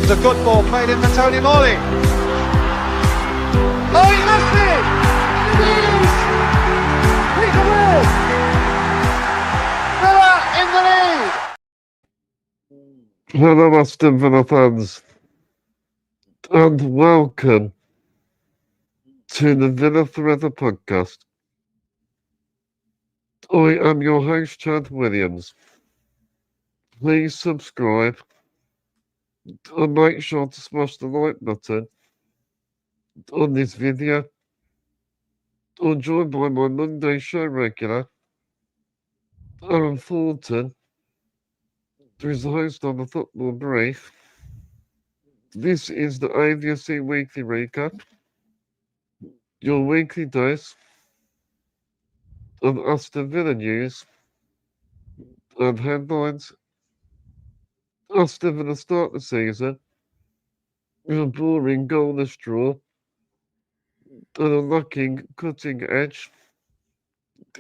was a good ball played in for Tony Morley. Oh, he missed it! It is! Peter Will! Villa in the lead! Hello, Aston Villa fans, and welcome to the Villa Forever podcast. I am your host, Chad Williams. Please subscribe and make sure to smash the like button on this video. I'm joined by my Monday show regular, Aaron Thornton, who is the host on the Football Brief. This is the Avfc Weekly Recap, your weekly dose of Aston Villa news and headlines. Aston Villa start the season with a boring goalless draw and a lacking cutting edge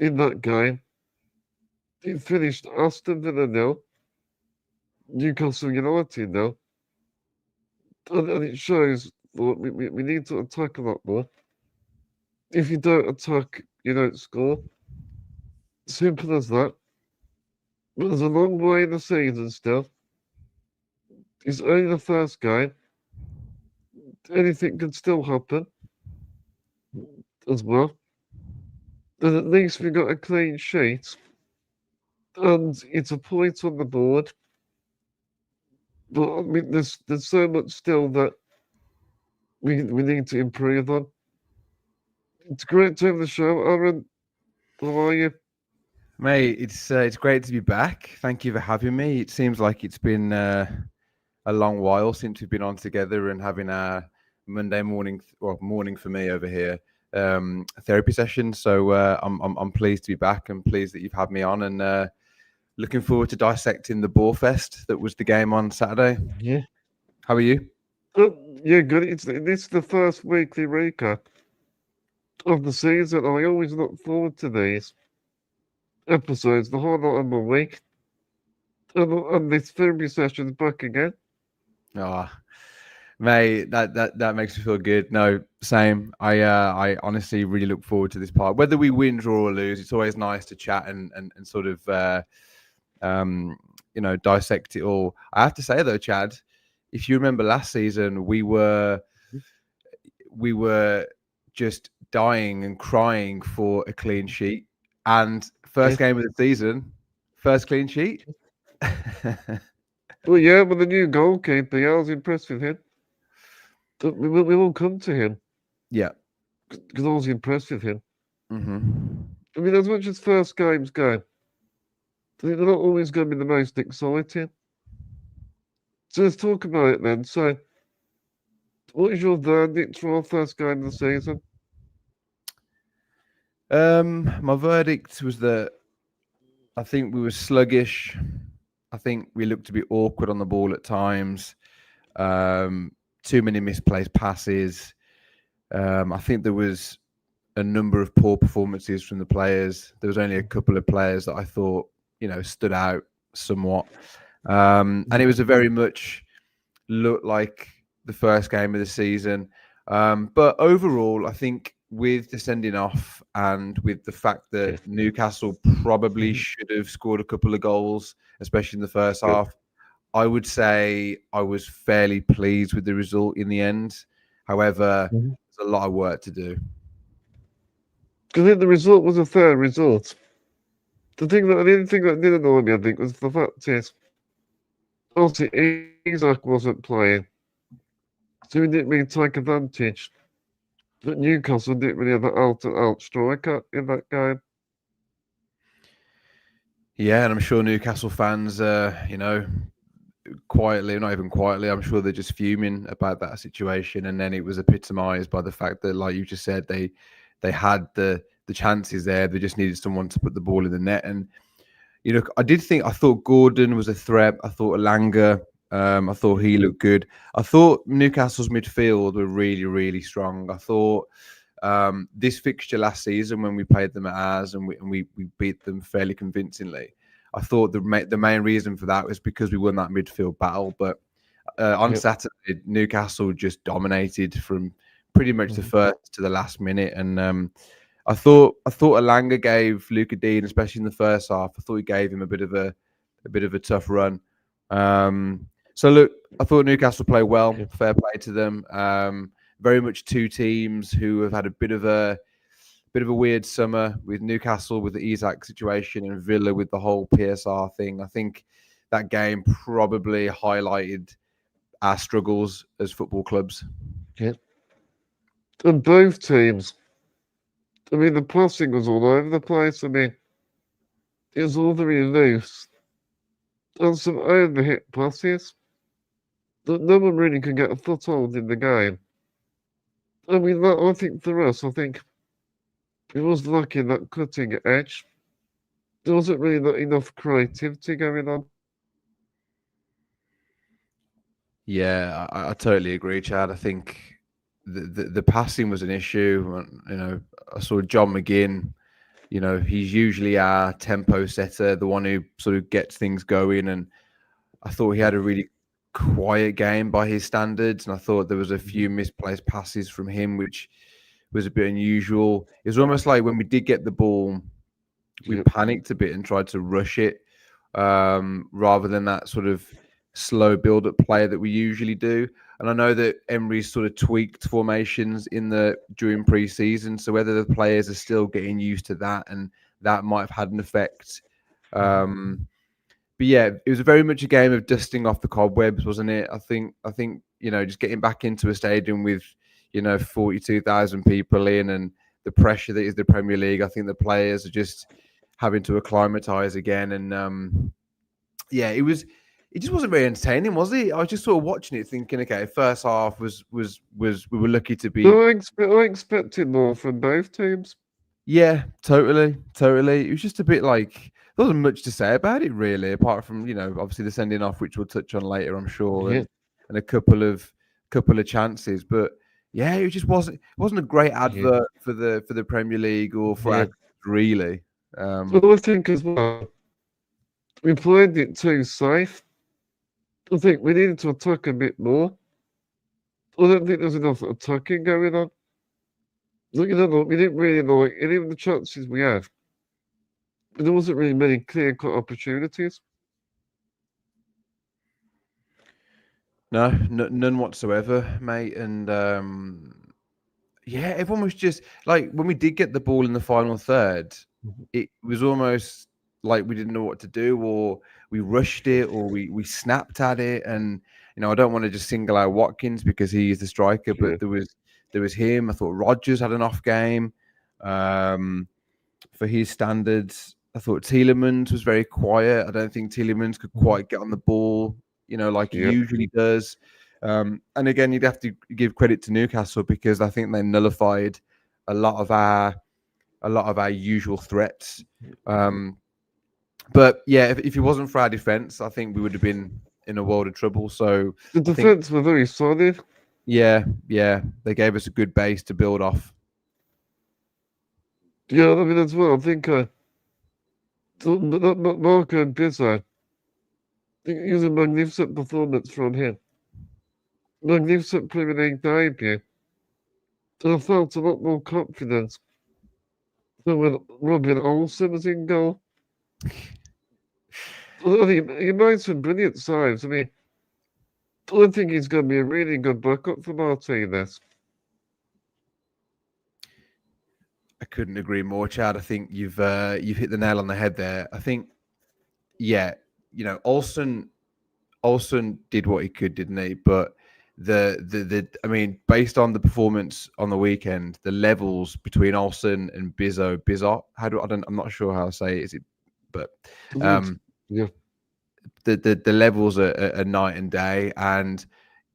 in that game. It finished Aston Villa 0, Newcastle United 0, and it shows that we need to attack a lot more. If you don't attack, you don't score. Simple as that. But there's a long way in the season still. It's only the first game. Anything can still happen as well. And at least we got a clean sheet. And it's a point on the board. But I mean, there's so much still that we need to improve on. It's great to have the show. Aaron, how are you? Mate, it's great to be back. Thank you for having me. It seems like it's been a long while since we've been on together and having a Monday morning, or morning for me over here, therapy session. So I'm pleased to be back and pleased that you've had me on, and looking forward to dissecting the Ball Fest that was the game on Saturday. Yeah. How are you? Yeah, good. It's the first weekly recap of the season. I always look forward to these episodes, the whole lot of my week. And this therapy session's back again. Oh, mate, that makes me feel good. No, same. I honestly really look forward to this part. Whether we win, draw, or lose, it's always nice to chat and sort of dissect it all. I have to say though, Chad, if you remember last season, we were just dying and crying for a clean sheet, and first game of the season, first clean sheet. Well, yeah, with the new goalkeeper, I was impressed with him. We will come to him. Yeah. Because I was impressed with him. Mm-hmm. I mean, as much as first games go, they're not always going to be the most exciting. So let's talk about it then. So, what is your verdict for our first game of the season? My verdict was that I think we were sluggish. I think we looked to be awkward on the ball at times. Too many misplaced passes. I think there was a number of poor performances from the players. There was only a couple of players that I thought, stood out somewhat. And it was a very much looked like the first game of the season. But overall, I think with the sending off and with the fact that Newcastle probably should have scored a couple of goals, especially in the first half, I would say I was fairly pleased with the result in the end. However, there's a lot of work to do. I think the result was a fair result. The only thing that did annoy me, I think, was the fact is, obviously, Isak wasn't playing, so we didn't really take advantage. But Newcastle didn't really have an out-and-out striker in that game. Yeah, and I'm sure Newcastle fans, quietly, not even quietly, I'm sure they're just fuming about that situation. And then it was epitomised by the fact that, like you just said, they had the chances there. They just needed someone to put the ball in the net. And, I thought Gordon was a threat. I thought Elanga, I thought he looked good. I thought Newcastle's midfield were really, really strong. I thought this fixture last season when we played them at ours and we beat them fairly convincingly, I thought the main reason for that was because we won that midfield battle. But on Yep. Saturday, Newcastle just dominated from pretty much the first to the last minute, and I thought Alanga gave Luka Dean, especially in the first half, I thought he gave him a bit of a tough run. So look, I thought Newcastle played well. Yep. Fair play to them. Very much two teams who have had a bit of a weird summer, with Newcastle with the Isak situation and Villa with the whole PSR thing. I think that game probably highlighted our struggles as football clubs. Yep. And both teams, I mean, the passing was all over the place. I mean, it was all very loose. And some overhit passes that no one really could get a foothold in the game. I mean, I think for us, I think it was lacking that cutting edge. There wasn't really not enough creativity going on. Yeah, I totally agree, Chad. I think the passing was an issue. You know, I saw John McGinn. You know, he's usually our tempo setter, the one who sort of gets things going. And I thought he had a really quiet game by his standards. And I thought there was a few misplaced passes from him, which was a bit unusual. It was almost like when we did get the ball, we Yep. panicked a bit and tried to rush it, rather than that sort of slow build-up play that we usually do. And I know that Emery's sort of tweaked formations during pre-season, so whether the players are still getting used to that, and that might have had an effect. But yeah, it was very much a game of dusting off the cobwebs, wasn't it? I think you know, just getting back into a stadium with 42,000 people in, and the pressure that is the Premier League. I think the players are just having to acclimatise again, and yeah, it just wasn't very entertaining, was it? I was just sort of watching it, thinking, okay, first half was we were lucky to be. No, I expected more from both teams. Yeah, totally. It was just a bit like there wasn't much to say about it really, apart from obviously the sending off, which we'll touch on later, I'm sure, Yeah. and a couple of chances, but yeah, it just wasn't a great advert for the Premier League or for our really. Well, I think as well, we played it too safe. I think we needed to attack a bit more. I don't think there's enough attacking going on. Look, we didn't really like, and even the chances we had, there wasn't really many clear-cut opportunities. No, none whatsoever, mate. And yeah, everyone was just like, when we did get the ball in the final third, it was almost like we didn't know what to do, or we rushed it, or we snapped at it. And I don't want to just single out Watkins because he is the striker, but there was him. I thought Rodgers had an off game for his standards. I thought Tielemans was very quiet. I don't think Tielemans could quite get on the ball, like he usually does. And again, you'd have to give credit to Newcastle because I think they nullified a lot of our usual threats. But yeah, if it wasn't for our defense, I think we would have been in a world of trouble. So the defense were very solid. Yeah, they gave us a good base to build off. Yeah, I mean as well. I think Marco and Bizzo, it was a magnificent performance from him. Magnificent Premier League debut. And I felt a lot more confidence than when Robin Olsen was in goal. I think he made some brilliant saves. I mean, I think he's going to be a really good backup for Martinez. I couldn't agree more, Chad. I think you've hit the nail on the head there. I think, yeah, Olsen did what he could, didn't he? But I mean, based on the performance on the weekend, the levels between Olsen and Bizot, I'm not sure how to say it, is it, but yeah, the levels are night and day. And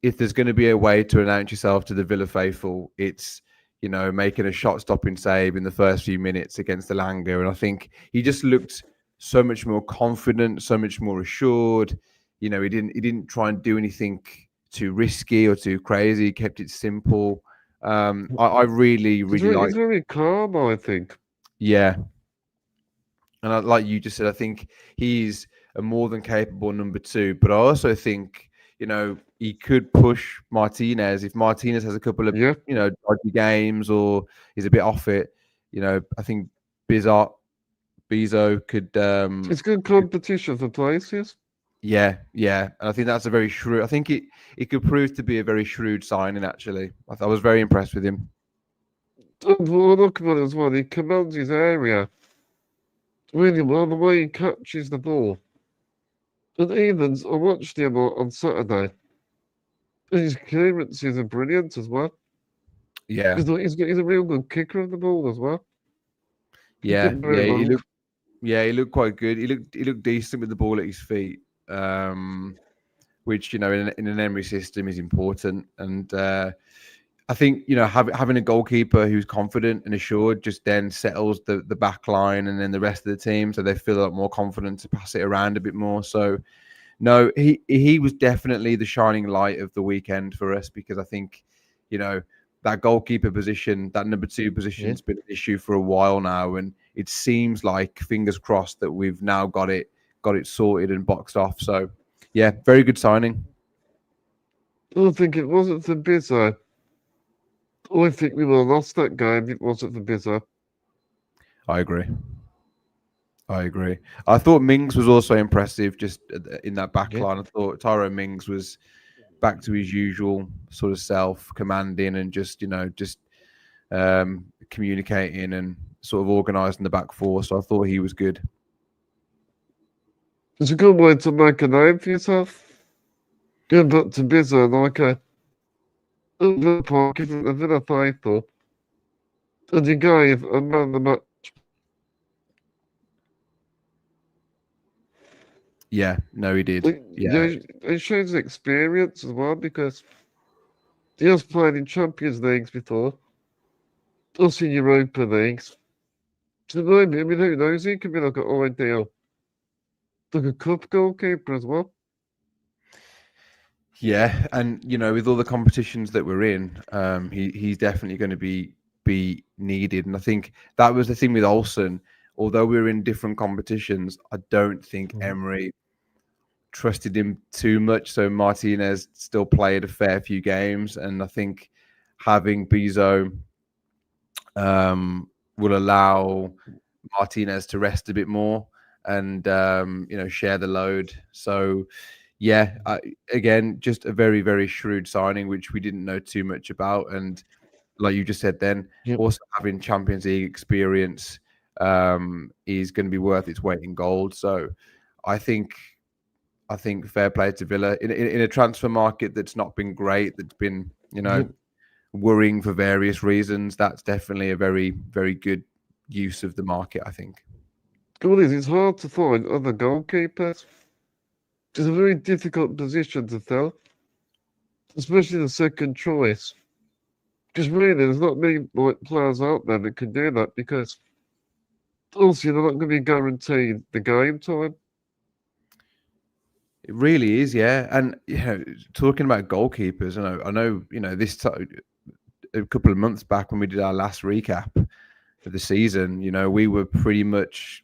if there's going to be a way to announce yourself to the Villa faithful, it's making a shot-stopping save in the first few minutes against the Langer. And I think he just looked so much more confident, so much more assured. He didn't try and do anything too risky or too crazy. He kept it simple. I really like. He's very calm, I think. Yeah, and like you just said, I think he's a more than capable number two. But I also think, he could push Martinez if Martinez has a couple of Yeah. dodgy games or he's a bit off it. I think Bezo could It's good competition for places. yeah. And I think that's a very shrewd. I think it could prove to be a very shrewd signing. Actually, I was very impressed with him. And what I look about it as well, he commands his area really well, the way he catches the ball. And Evans, I watched him on Saturday. And his clearances are brilliant as well. Yeah, He's a real good kicker of the ball as well. yeah. Very He long. looked quite good. He looked decent with the ball at his feet, which in an Emery system is important. And I think having a goalkeeper who's confident and assured just then settles the back line and then the rest of the team, so they feel a lot more confident to pass it around a bit more. So no, he was definitely the shining light of the weekend for us, because I think that goalkeeper position, that number 2 position, has been an issue for a while now, and it seems like, fingers crossed, that we've now got it sorted and boxed off. So yeah, very good signing. I think it wasn't for Bizzo. I think we would have lost that game if it wasn't for Bizzo. I agree. I thought Mings was also impressive just in that back line. I thought Tyrone Mings was back to his usual sort of self, commanding and just communicating and sort of organising the back four. So I thought he was good. It's a good way to make a name for yourself. Going back to Bizzo, like a Villa Park isn't a Villa faithful. And he gave a man the match. Yeah, no, he did. Yeah, It shows experience as well, because he has played in Champions Leagues before, also in Europa Leagues. So maybe, I mean, who knows? He could be like an ideal, like a cup goalkeeper as well. yeah, and with all the competitions that we're in, he's definitely going to be needed. And I think that was the thing with Olsen. Although we were in different competitions, I don't think Emery trusted him too much. So Martinez still played a fair few games, and I think having Bezo will allow Martinez to rest a bit more and share the load. So yeah, again, just a very, very shrewd signing, which we didn't know too much about. And like you just said, then also having Champions League experience is going to be worth its weight in gold. So I think fair play to Villa in a transfer market that's not been great, that's been worrying for various reasons. That's definitely a very, very good use of the market, I think. Goal is, it's hard to find other goalkeepers. It's a very difficult position to fill, especially the second choice. Because really, there's not many players out there that can do that, because also they're not going to be guaranteed the game time. It really is, yeah. And talking about goalkeepers, I know, this a couple of months back when we did our last recap of the season, we were pretty much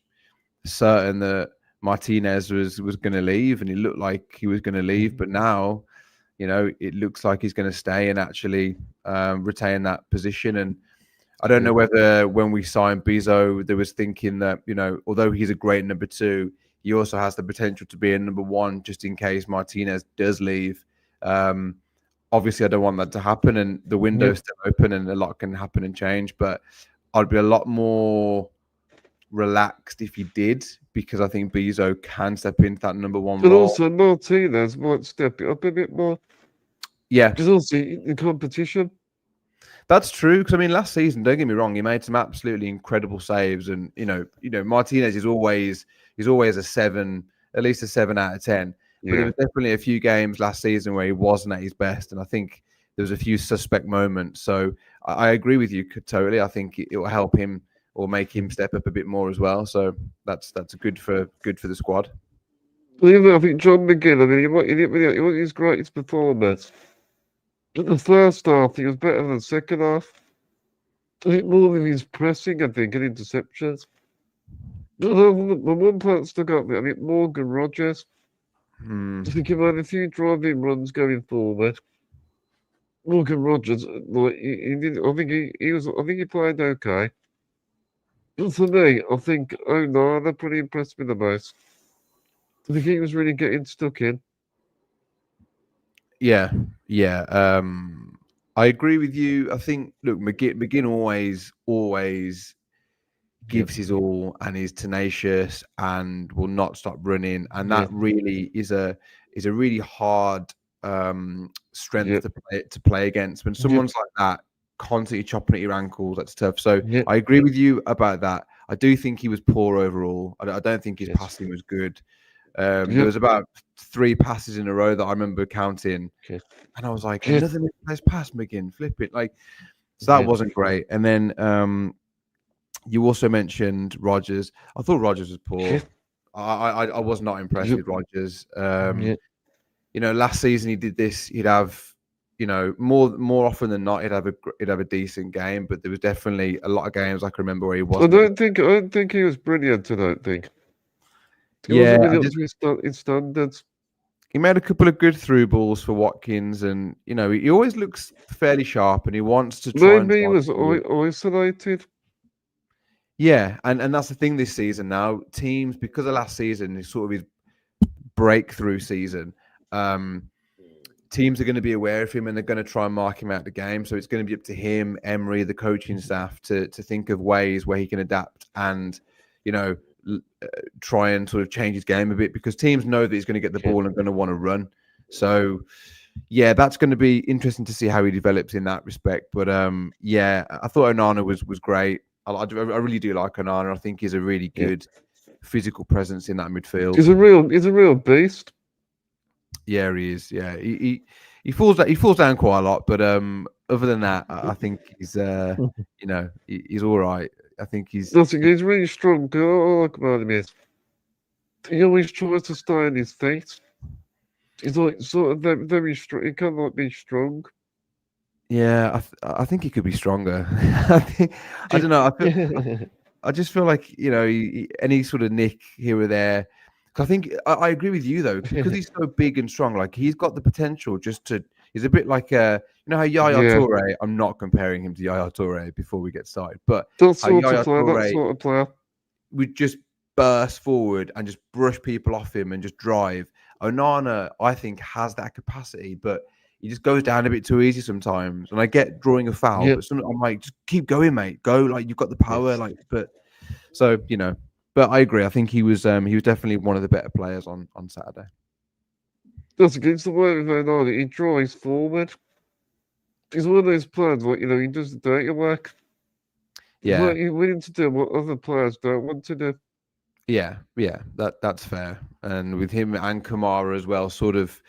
certain that Martinez was going to leave, and he looked like he was going to leave. But now, it looks like he's going to stay and actually retain that position. And I don't know whether when we signed Bezo, there was thinking that, although he's a great number 2, he also has the potential to be a number 1 just in case Martinez does leave. Obviously, I don't want that to happen, and the window's still open and a lot can happen and change. But I'd be a lot more relaxed if he did, because I think Bezo can step into that number 1 But role. also Martinez might step it up a bit more. Yeah. Because also in competition. That's true. Because last season, don't get me wrong, he made some absolutely incredible saves, and Martinez is always a 7, at least a 7 out of 10. But there was definitely a few games last season where he wasn't at his best, and I think there was a few suspect moments. So I agree with you totally. I think it will help him or make him step up a bit more as well. So that's good for the squad. Well, I think John McGinn, he wasn't his greatest performance. But the first half, he was better than the second half. I think more of his pressing, and interceptions. The one player that stuck out, I think Morgan Rogers. I think about a few driving runs going forward. Morgan Rogers, like he did. I think he was. I think he played okay. But for me, I think Onana pretty impressed me the most. I think he was really getting stuck in. Yeah, yeah. I agree with you. I think look, McGinn always gives his all and is tenacious and will not stop running, and that really is a really hard strength to play against. When someone's like that, constantly chopping at your ankles, that's tough. So I agree with you about that. I do think he was poor overall. I don't think his passing was good. There was about 3 passes in a row that I remember counting, and I was like, another misplaced pass, McGinn, flip it. Like, so that wasn't great. And then you also mentioned Rodgers. I thought Rodgers was poor. I was not impressed with Rodgers. You know, last season he did this. He'd have, you know, more often than not, he'd have a decent game. But there was definitely a lot of games I can remember where he wasn't. I don't think he was brilliant. I don't think. He wasn't really up to his standards. He made a couple of good through balls for Watkins, and you know he always looks fairly sharp, and he wants to try. Maybe he was isolated. Yeah, and that's the thing this season now. Teams, because of last season, is sort of his breakthrough season. Teams are going to be aware of him, and they're going to try and mark him out the game. So it's going to be up to him, Emery, the coaching staff, to think of ways where he can adapt and, you know, try and sort of change his game a bit, because teams know that he's going to get the ball and going to want to run. So, yeah, that's going to be interesting to see how he develops in that respect. But yeah, I thought Onana was great. I really do like Onana. I think he's a really good physical presence in that midfield. He's a real beast. Yeah, he is. Yeah, he falls down quite a lot, but other than that, I think he's you know, he's all right. I think he's really strong. All I like about him is he always tries to stay on his feet. He's like sort of very strong. He can't like be strong. Yeah, I think he could be stronger. I don't know. I just feel like, you know, any sort of nick here or there. I think I agree with you though, because he's so big and strong. Like, he's got the potential just to. He's a bit like you know how Yaya Toure. I'm not comparing him to Yaya Toure before we get started, but that sort of player would just burst forward and just brush people off him and just drive. Onana, I think, has that capacity, but he just goes down a bit too easy sometimes. And I get drawing a foul, but I'm like, just keep going, mate. Go, like, you've got the power. Like, but so, you know, but I agree. I think he was definitely one of the better players on Saturday. That's against the way with Onana. He drives forward. He's one of those players, like, you know, he does the dirty work. Yeah, he's willing to do what other players don't want to do. Yeah, that's fair. And with him and Kamara as well, sort of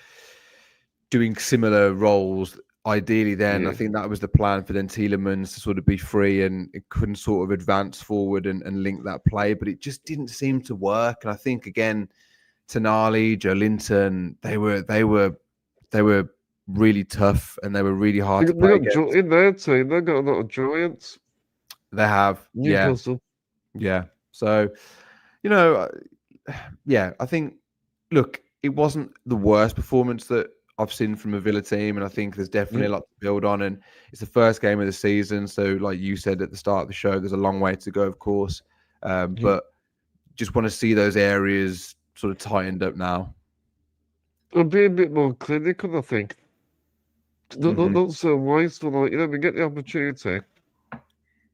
doing similar roles. Ideally, then I think that was the plan for then Tielemans to sort of be free and it couldn't sort of advance forward and link that play, but it just didn't seem to work. And I think again, Tonali, Joe Linton, they were really tough and they were really hard to play against. In their team, they've got a lot of giants. They have, Newcastle. Yeah. So, you know, yeah, I think, look, it wasn't the worst performance that I've seen from a Villa team, and I think there's definitely a lot to build on, and it's the first game of the season, so like you said at the start of the show, there's a long way to go, of course, but just want to see those areas sort of tightened up now. I'll be a bit more clinical, I think. Not so wasteful, like, you know, we get the opportunity.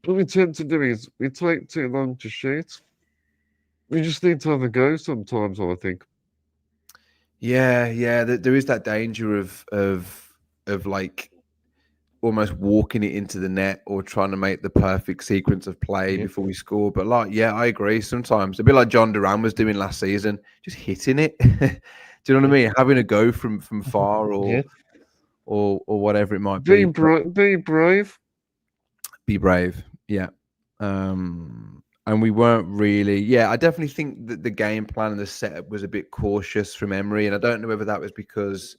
What we tend to do is we take too long to shoot. We just need to have a go sometimes, I think. Yeah. There is that danger of like almost walking it into the net or trying to make the perfect sequence of play before we score. But like, yeah, I agree. Sometimes a bit like John Duran was doing last season, just hitting it. Do you know what I mean? Having a go from far or whatever it might be. Be brave. Be brave. Yeah. And we weren't really. Yeah, I definitely think that the game plan and the setup was a bit cautious from Emery, and I don't know whether that was because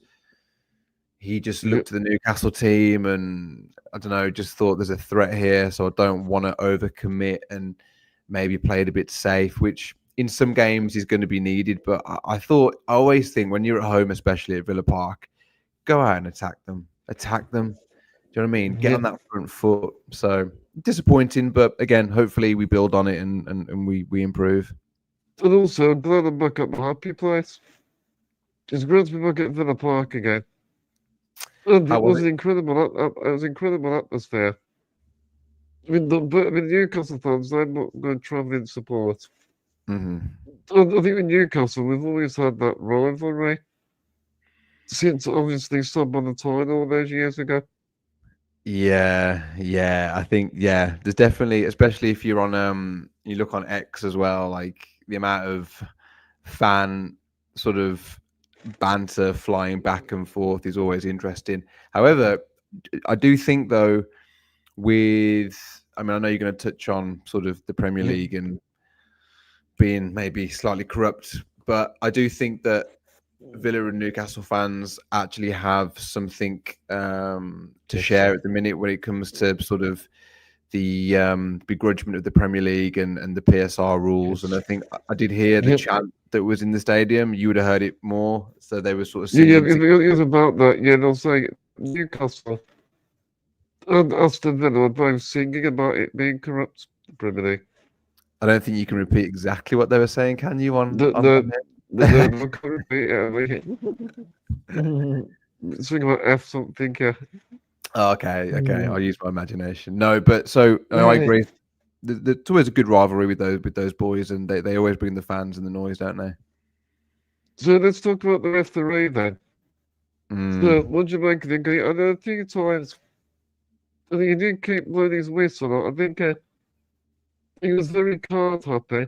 he just looked at the Newcastle team and I don't know, just thought there's a threat here, so I don't want to overcommit and maybe played a bit safe, which in some games he's going to be needed. But I always think when you're at home, especially at Villa Park, go out and attack them. Attack them. Do you know what I mean? Get on that front foot. So disappointing, but again, hopefully we build on it and we improve. And also, I'm glad I'm back at my happy place. It's great to be back at Villa Park again. And it was an incredible atmosphere. I mean, Newcastle fans, I'm not going to travel in support. Mm-hmm. And I think in Newcastle, we've always had that rivalry since obviously Sub-on-the-Tyne all those years ago. Yeah. I think there's definitely, especially if you're on you look on X as well, like the amount of fan sort of banter flying back and forth is always interesting. However, I do think though, I know you're going to touch on sort of the Premier League and being maybe slightly corrupt, but I do think that Villa and Newcastle fans actually have something to share at the minute when it comes to sort of the begrudgement of the Premier League and the PSR rules. And I think I did hear the chant that was in the stadium. You would have heard it more. So they were sort of singing. It was about that. Yeah, they'll say Newcastle and Aston Villa are both singing about it being corrupt. Premier League. I don't think you can repeat exactly what they were saying, can you? Something about F something, yeah. Oh, okay. I'll use my imagination. No, but so I agree. It's always a good rivalry with those boys, and they always bring the fans and the noise, don't they? So let's talk about the referee then. So what do you make of it? I know a few times I think he did keep blowing his whistle. I think he was very card happy.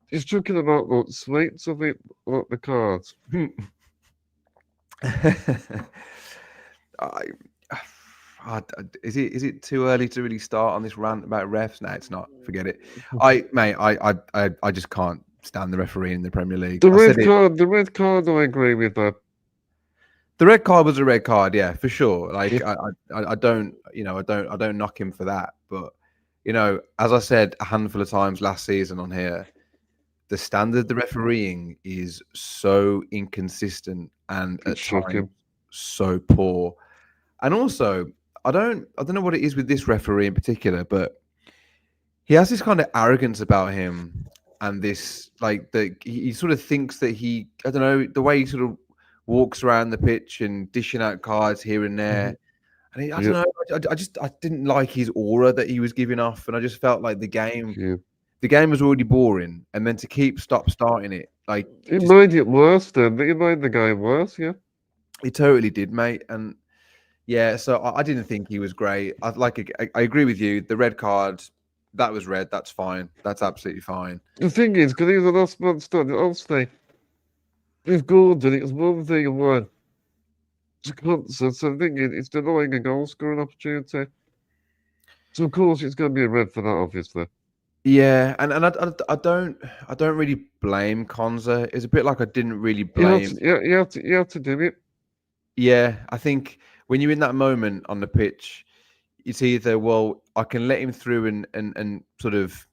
He's talking about like sweets, I think, like the cards. Is it too early to really start on this rant about refs? No, it's not. Forget it. I just can't stand the referee in the Premier League. The red card, I agree with that. The red card was a red card, yeah, for sure. Like I don't knock him for that, but as I said a handful of times last season on here, the standard of the refereeing is so inconsistent and at times so poor. And also, I don't know what it is with this referee in particular, but he has this kind of arrogance about him, and this he sort of thinks that I don't know, the way he sort of walks around the pitch and dishing out cards here and there. And I don't know, I didn't like his aura that he was giving off, and I just felt like the game was already boring, and then to keep starting it, like it made it worse. Then it made the game worse. Yeah, it totally did, mate. And yeah, so I didn't think he was great. I agree with you. The red card, that was red. That's fine. That's absolutely fine. The thing is, because he was the last man standing, obviously, with Gordon, it was 1-1. So I'm thinking it's denying a goal scoring opportunity. So of course it's going to be a red for that, obviously. Yeah, and I don't really blame Konza. It's a bit like I didn't really blame. You have to do it. Yeah, I think when you're in that moment on the pitch, it's either I can let him through and sort of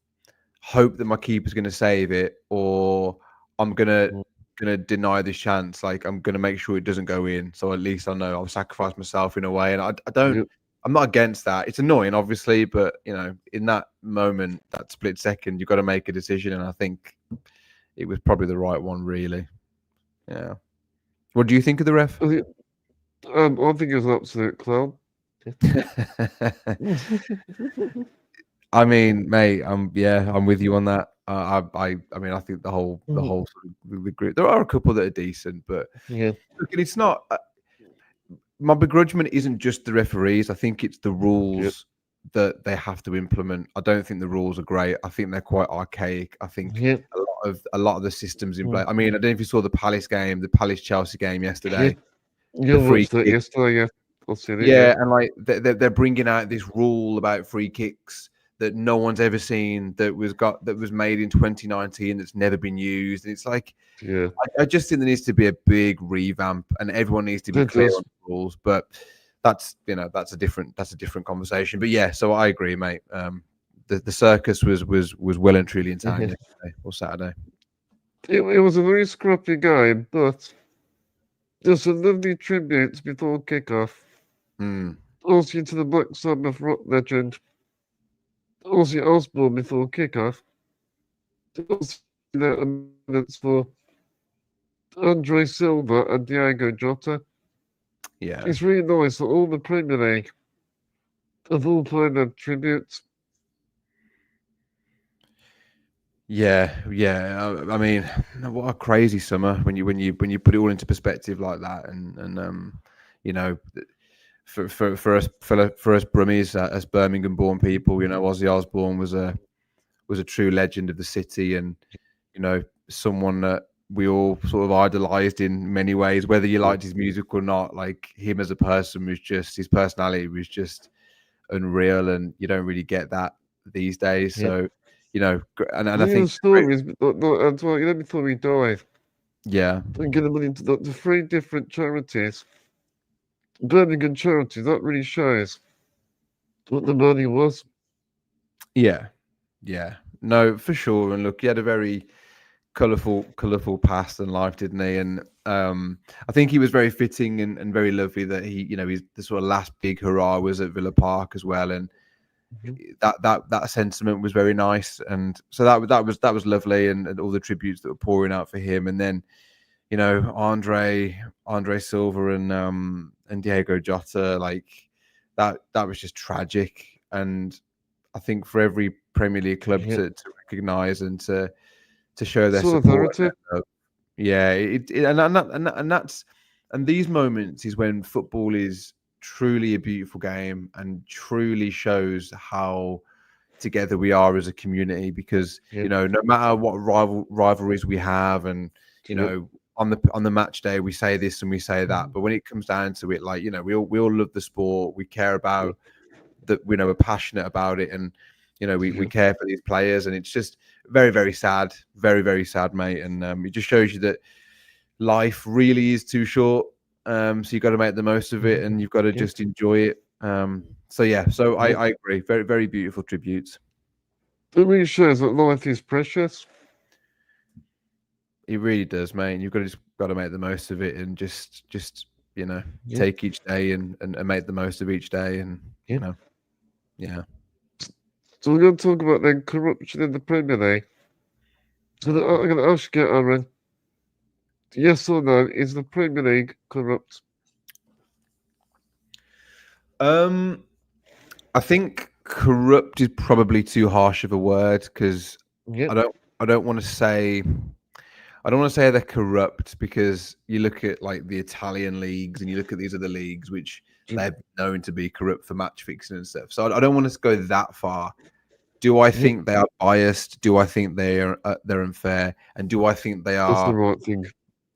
hope that my keeper's going to save it, or I'm gonna deny this chance. Like I'm gonna make sure it doesn't go in, so at least I know I'll sacrifice myself in a way. And I don't. I'm not against that. It's annoying, obviously, but in that moment, that split second, you've got to make a decision, and I think it was probably the right one, really. Yeah. What do you think of the ref? I think it was an absolute clown. I mean, mate, I'm with you on that. I mean, I think the whole sort of the group. There are a couple that are decent, but look, it's not. My begrudgement isn't just the referees. I think it's the rules that they have to implement. I don't think the rules are great. I think they're quite archaic. I think a lot of the systems in play. I mean, I don't know if you saw the Palace game, the Palace Chelsea game yesterday. You watched it yesterday, yeah. Yeah, and like they're bringing out this rule about free kicks that no one's ever seen, that was made in 2019, that's never been used. And it's like, I just think there needs to be a big revamp, and everyone needs to be clear on the rules. But that's a different conversation. But yeah, so I agree, mate. the circus was well and truly in town yesterday or Saturday. It was a very scrappy game, but there's some lovely tributes before kickoff. Also to the Black Sabbath rock legend, Ozzy Osbourne before kickoff. Also minutes for Andre Silva and Diego Jota. Yeah, It's really nice that all the Premier League have all played their tributes. yeah. I mean, what a crazy summer when you put it all into perspective like that, and you know, for us Brummies, as Birmingham-born people, you know, Ozzy Osbourne was a true legend of the city, and you know, someone that we all sort of idolized in many ways, whether you liked his music or not. Like, him as a person was just, his personality was just unreal, and you don't really get that these days. So, you know, and I think the stories, Antoine, before he died, yeah, and get the money into the 3 different charities. Birmingham charities, that really shows what the money was. yeah, no, for sure. And look, he had a very colourful past and life, didn't he? And I think he was very fitting and very lovely that he, you know, his the sort of last big hurrah was at Villa Park as well, and that sentiment was very nice, and so that was lovely, and all the tributes that were pouring out for him, and then, you know, Andre Silva and Diego Jota, like that was just tragic, and I think for every Premier League club to recognise and to show their support. Yeah, and these moments is when football is truly a beautiful game and truly shows how together we are as a community, because you know, no matter what rivalries we have, and you know, on the match day we say this and we say that, but when it comes down to it, like, you know, we all love the sport, we care about that, you know, we're passionate about it, and you know, we care for these players, and it's just very, very sad, very sad, mate. And it just shows you that life really is too short, so you've got to make the most of it, and you've got to just enjoy it. So I agree, very, very beautiful tributes. It really shows that life is precious. It really does, mate. And you've got to make the most of it, and just you know, take each day and make the most of each day, and you know, So we're going to talk about then corruption in the Premier League. So I'm going to ask you, Aaron, yes or no, is the Premier League corrupt? I think corrupt is probably too harsh of a word, because I don't want to say they're corrupt, because you look at like the Italian leagues and you look at these other leagues which they're known to be corrupt for match fixing and stuff. So I don't want to go that far. Do I think they are biased? Do I think they're unfair? And do I think they are That's the right thing.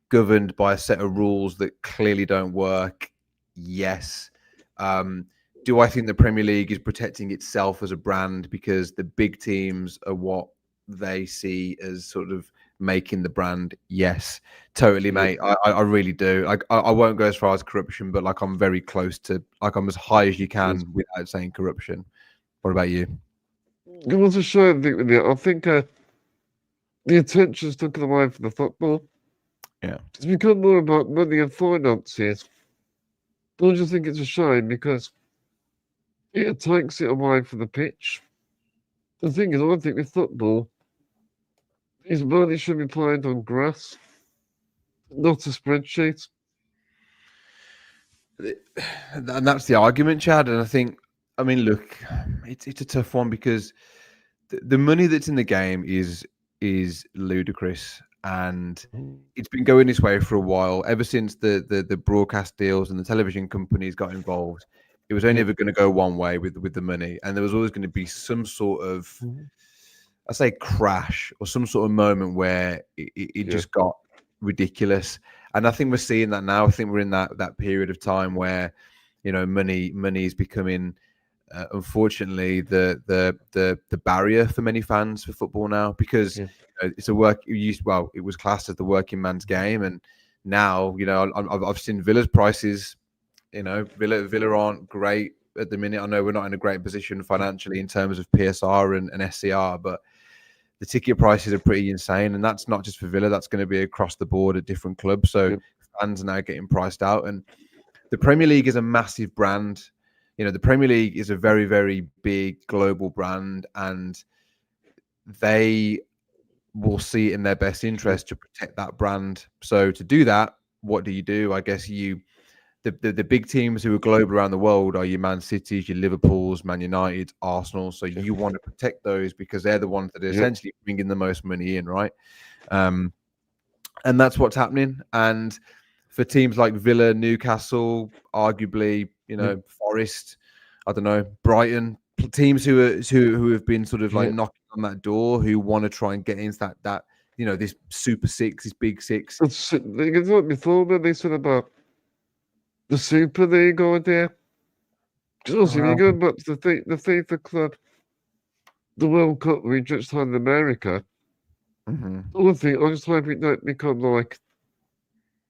governed by a set of rules that clearly don't work? Yes. Do I think the Premier League is protecting itself as a brand because the big teams are what they see as sort of making the brand? Yes, totally, mate. I really do. Like, I won't go as far as corruption, but like, I'm very close to, like, I'm as high as you can without saying corruption. What about you? It was a shame thing with it. I think the attention's taken away from the football. Yeah. It's become more about money and finances. Don't you think it's a shame, because it takes it away from the pitch? The thing is, I think with football, is money should be played on grass, not a spreadsheet. And that's the argument, Chad. And I think, I mean, look, it's a tough one, because the money that's in the game is ludicrous, and it's been going this way for a while. Ever since the broadcast deals and the television companies got involved, it was only ever going to go one way with the money, and there was always going to be some sort of, I say, crash or some sort of moment where it just got ridiculous. And I think we're seeing that now. I think we're in that period of time where, you know, money is becoming, unfortunately, the barrier for many fans for football now, because it's a it was classed as the working man's game, and now, you know, I've seen Villa's prices. You know, Villa aren't great at the minute. I know we're not in a great position financially in terms of PSR and SCR, but the ticket prices are pretty insane, and that's not just for Villa. That's going to be across the board at different clubs. So fans are now getting priced out, and the Premier League is a massive brand. You know, the Premier League is a very, very big global brand, and they will see it in their best interest to protect that brand. So to do that, what do? I guess the big teams who are global around the world are your Man Cities, your Liverpools, Man United, Arsenal. So you want to protect those because they're the ones that are essentially bringing the most money in, right? And that's what's happening. And for teams like Villa, Newcastle, arguably, you know, Forest, I don't know, Brighton, teams who have been sort of like knocking on that door, who want to try and get into that you know, this Super Six, this Big Six. It's like before when they said about the Super League idea. Also, if you go back to the FIFA Club, the World Cup we just had in America, I just hope it don't become like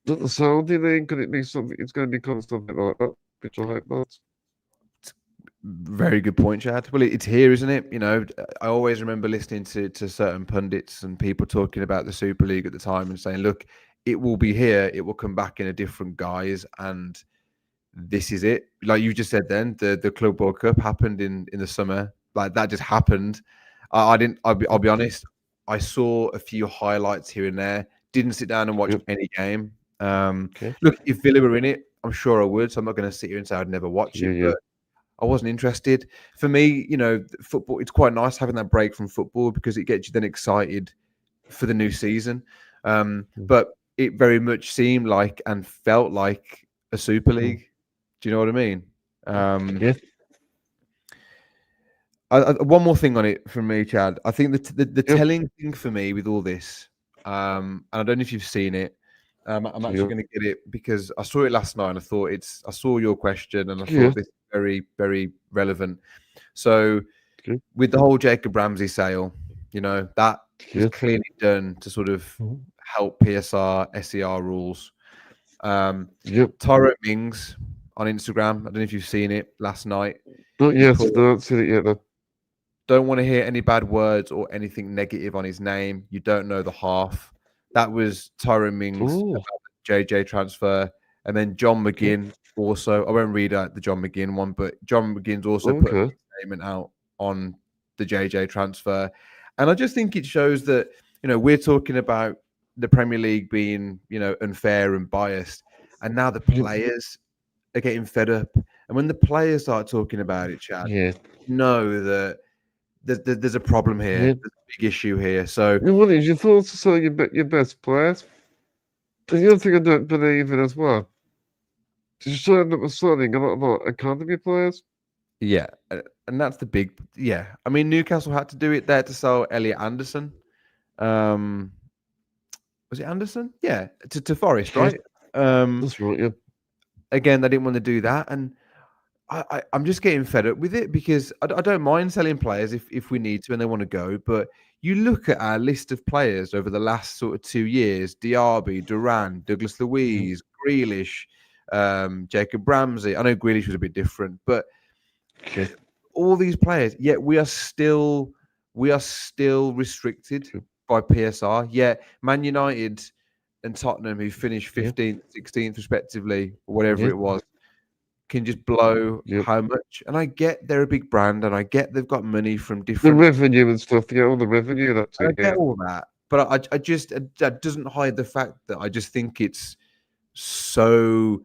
the Saudi League. Could it be something? It's going to become something like that, which I hope not. Very good point, Chad. Well, it's here, isn't it? You know, I always remember listening to certain pundits and people talking about the Super League at the time and saying, look, it will be here. It will come back in a different guise. And this is it. Like you just said then, the Club World Cup happened in the summer. Like that just happened. I'll be honest. I saw a few highlights here and there. Didn't sit down and watch any game. Look, if Villa were in it, I'm sure I would. So I'm not going to sit here and say I'd never watch it. But I wasn't interested. For me, you know, football, it's quite nice having that break from football because it gets you then excited for the new season. But it very much seemed like and felt like a Super League. Do you know what I mean? One more thing on it from me, Chad. I think the telling thing for me with all this, and I don't know if you've seen it. I'm actually going to get it because I saw it last night and I saw your question and I thought this very, very relevant. So with the whole Jacob Ramsey sale, you know, that was clearly done to sort of help PSR, SER rules. Tyrone Mings on Instagram, I don't know if you've seen it last night. Not yet, I haven't seen it yet. Don't want to hear any bad words or anything negative on his name. You don't know the half. That was Tyrone Mings about the JJ transfer. And then John McGinn also. I won't read out the John McGinn one, but John McGinn's also put a statement out on the JJ transfer. And I just think it shows that, you know, we're talking about the Premier League being, you know, unfair and biased. And now the players are getting fed up. And when the players start talking about it, Chad, you know that there's a problem here. There's a big issue here. So, what is your thoughts to sell your best players? The other thing I don't believe in as well is showing that we're selling a lot of our academy players. Yeah, and that's the big. Yeah, I mean Newcastle had to do it there to sell Elliot Anderson. Was it Anderson? Yeah, to Forest, right? That's right. Yeah. Again, they didn't want to do that, and I'm just getting fed up with it because I don't mind selling players if we need to and they want to go. But you look at our list of players over the last sort of 2 years: Diaby, Duran, Douglas Luiz, Grealish, Jacob Ramsey. I know Grealish was a bit different, but all these players, yet we are still restricted by PSR. Yet Man United and Tottenham, who finished 15th, 16th respectively, or whatever it was, can just blow how much. And I get they're a big brand, and I get they've got money from different revenue and stuff. Yeah, all the revenue. That's it. I get all that, but I just that doesn't hide the fact that I just think it's so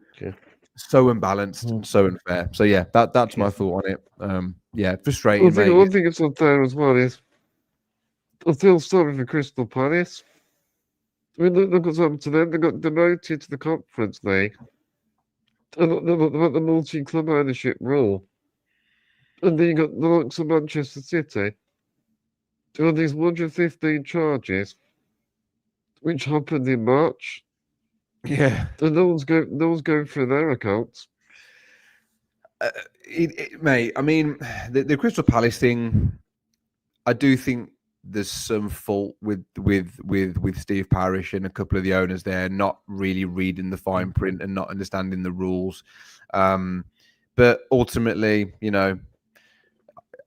unbalanced and so unfair. So yeah, that's my thought on it. Frustrating. One thing that's not there as well is I feel sorry for Crystal Palace. I mean, look what's happened to them. They got demoted to the Conference League. They've got the multi-club ownership rule. And then you got the likes of Manchester City. There are these 115 charges, which happened in March. Yeah. And no one's going through their accounts. Mate, I mean, the Crystal Palace thing, I do think there's some fault with Steve Parish and a couple of the owners there not really reading the fine print and not understanding the rules. But but ultimately,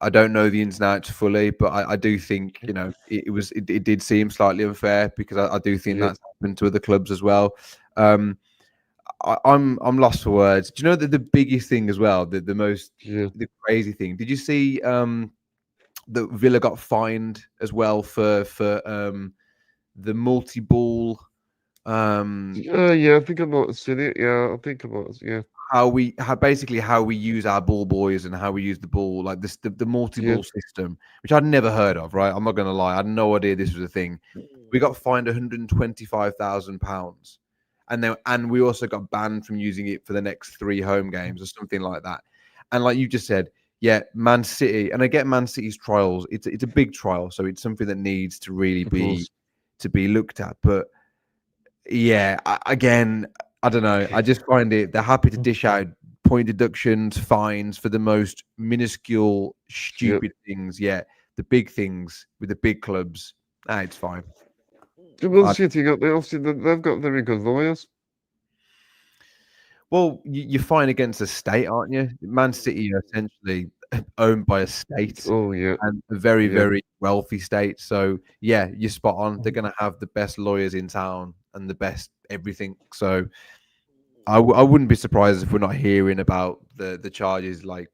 I don't know the ins and outs fully, but I do think it did seem slightly unfair because I do think Yeah. that's happened to other clubs as well. I'm lost for words. Do you know that the biggest thing as well, the crazy thing? Did you see that Villa got fined as well for the multi-ball? Yeah, I think I might have seen it. Yeah, I think I might have, yeah. How we use our ball boys and how we use the ball, like this the multi-ball system, which I'd never heard of, right? I'm not gonna lie, I had no idea this was a thing. We got fined £125,000, and we also got banned from using it for the next 3 home games or something like that. And like you just said, yeah, Man City, and I get Man City's trials. It's a big trial, so it's something that needs to really be looked at. But yeah, again, I don't know. I just find they're happy to dish out point deductions, fines for the most minuscule, stupid things. Yeah, the big things with the big clubs, it's fine. Man City they've got very good lawyers. Well, you're fighting against a state, aren't you? Man City are essentially owned by a state. Oh yeah, and a very, very wealthy state. So yeah, you're spot on. They're going to have the best lawyers in town and the best everything. So I wouldn't be surprised if we're not hearing about the charges like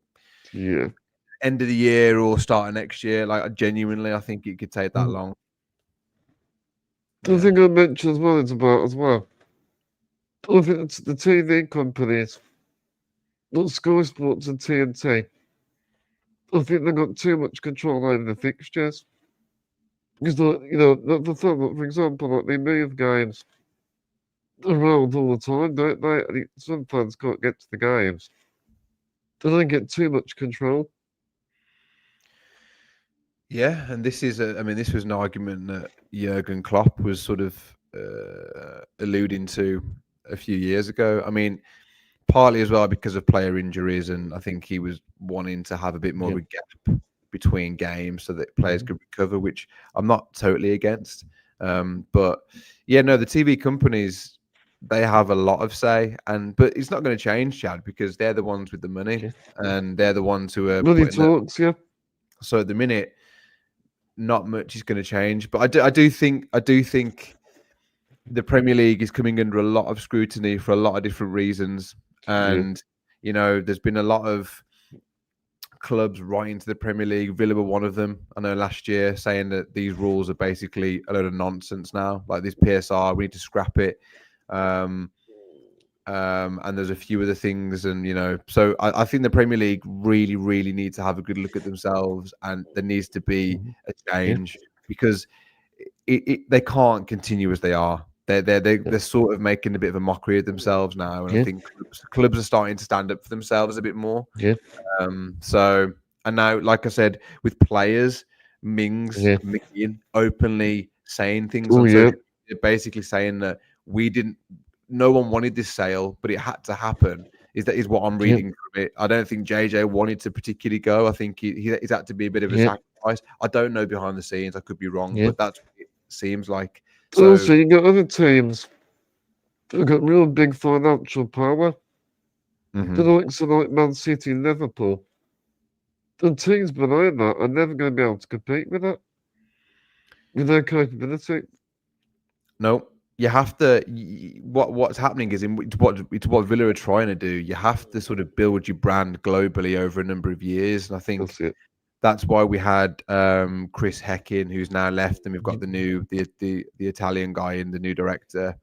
end of the year or start of next year. Like genuinely, I think it could take that long. The thing I mentioned as well is about as well. I think it's the TV companies, not Sky Sports and TNT. I think they've got too much control over the fixtures. Because, like, the thing, like, for example, like they move games around all the time, don't they? And some fans can't get to the games. They don't get too much control. Yeah, and this was an argument that Jurgen Klopp was sort of alluding to a few years ago. I mean, partly as well because of player injuries, and I think he was wanting to have a bit more of a gap between games so that players could recover, which I'm not totally against. But yeah, no, the TV companies, they have a lot of say, but it's not going to change, Chad, because they're the ones with the money, and they're the ones who are money talks. Yeah. So at the minute, not much is going to change. But I do think the Premier League is coming under a lot of scrutiny for a lot of different reasons. And, there's been a lot of clubs writing to the Premier League. Villa were one of them, I know, last year, saying that these rules are basically a load of nonsense now. Like this PSR, we need to scrap it. And there's a few other things. And, so I think the Premier League really, really needs to have a good look at themselves. And there needs to be a change because they can't continue as they are. They're sort of making a bit of a mockery of themselves now, and I think clubs are starting to stand up for themselves a bit more. Yeah. So, and now, like I said, with players, McGinn openly saying things on social media, basically saying that no one wanted this sale, but it had to happen. Is what I'm reading from it. I don't think JJ wanted to particularly go. I think he's had to be a bit of a sacrifice. I don't know behind the scenes. I could be wrong, but that's what it seems like. So, also, you got other teams that have got real big financial power. The likes of like Man City and Liverpool. The teams behind that are never going to be able to compete with that. With their capability. No, you have to. What's happening is it's what Villa are trying to do. You have to sort of build your brand globally over a number of years, and I think that's why we had Chris Heckin, who's now left, and we've got the Italian guy in, the new director,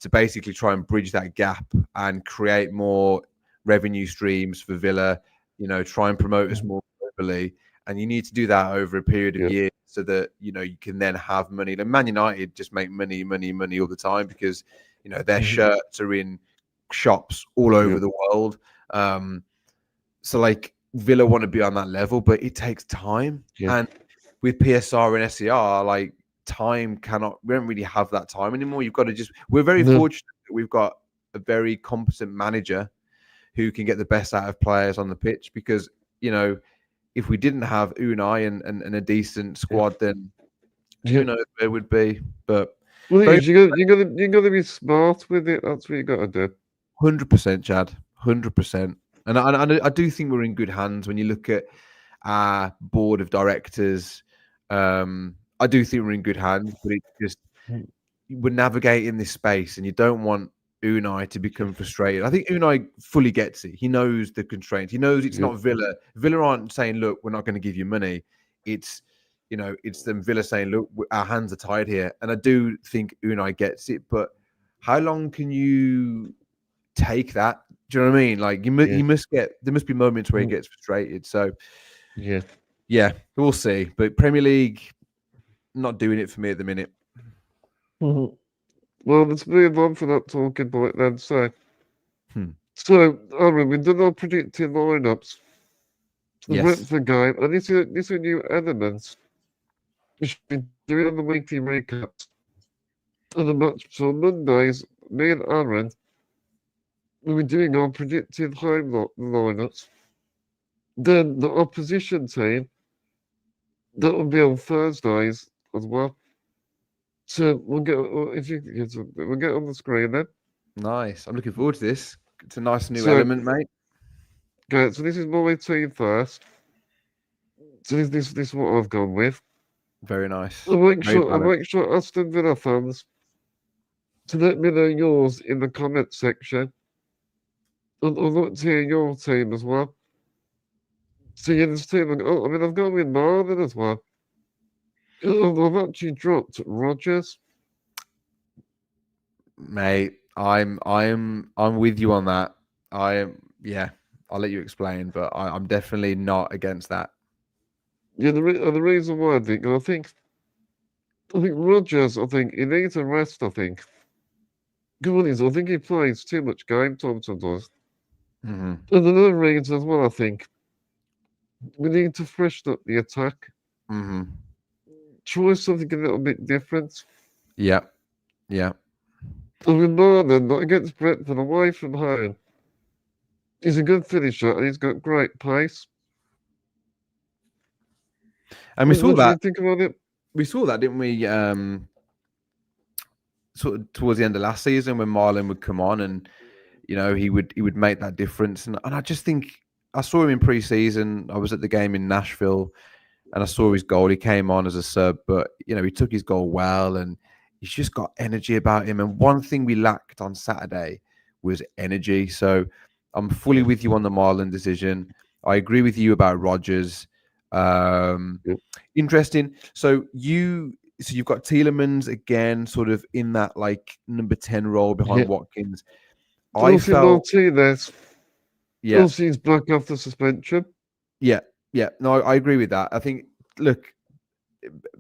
to basically try and bridge that gap and create more revenue streams for Villa. Try and promote us more globally, and you need to do that over a period of years so that you can then have money. Like Man United just make money all the time because their shirts are in shops all over the world. So like Villa want to be on that level, but it takes time. And with PSR and SCR, like we don't really have that time anymore. You've got to we're very fortunate that we've got a very competent manager who can get the best out of players on the pitch because, if we didn't have Unai and a decent squad, then who knows where it would be. But you got to be smart with it. That's what you got to do. 100%, Chad. 100%. And I do think we're in good hands when you look at our board of directors. I do think we're in good hands, but it's just we're navigating this space, and you don't want Unai to become frustrated. I think Unai fully gets it. He knows the constraints. He knows it's Yep. not Villa. Villa aren't saying, "Look, we're not going to give you money." It's it's them Villa saying, "Look, our hands are tied here." And I do think Unai gets it, but how long can you take that? Do you know what I mean? Like he must get. There must be moments where he gets frustrated. So yeah, we'll see. But Premier League, not doing it for me at the minute. Well, let's move on from that talking point then. So, Hmm. Aaron, we've done our predicted lineups. The Yes. Brentford game, and this is a new element. We should be doing on the weekly recaps. And the match so Mondays, me and Aaron will be doing our predicted home lineups. Then the opposition team, that will be on Thursdays as well. So we'll get on the screen then. Nice. I'm looking forward to this. It's a nice new So- element, mate. Okay, so this is my team first. So this is what I've gone with. Very nice. I'll make Very sure Aston Villa fans to let me know yours in the comment section. I'd like to hear your team as well. So yeah, this team, I've gone with Marvin as well. I've actually dropped Rogers. Mate, I'm with you on that. I'll let you explain, but I'm definitely not against that. Yeah, the reason why I think Rogers, he needs a rest, I think. Good is, I think he plays too much game time sometimes. Mm-hmm. And another reason as well, I think, we need to freshen up the attack. Mm-hmm. Try something a little bit different. Yeah. Yeah. And with Marlon, not against Brentford, away from home, he's a good finisher and he's got great pace. And we saw What do you that. think about it? We saw that, didn't we? Sort of towards the end of last season when Marlon would come on and he would make that difference. And I just think I saw him in pre-season. I was at the game in Nashville and I saw his goal. He came on as a sub, but he took his goal well and he's just got energy about him. And one thing we lacked on Saturday was energy. So I'm fully with you on the Marlon decision. I agree with you about Rodgers. Interesting. So you've got Tielemans again, sort of in that like number 10 role behind Watkins. I felt Martinez. Yeah. Also, he's back after suspension. Yeah. No, I agree with that. I think, look,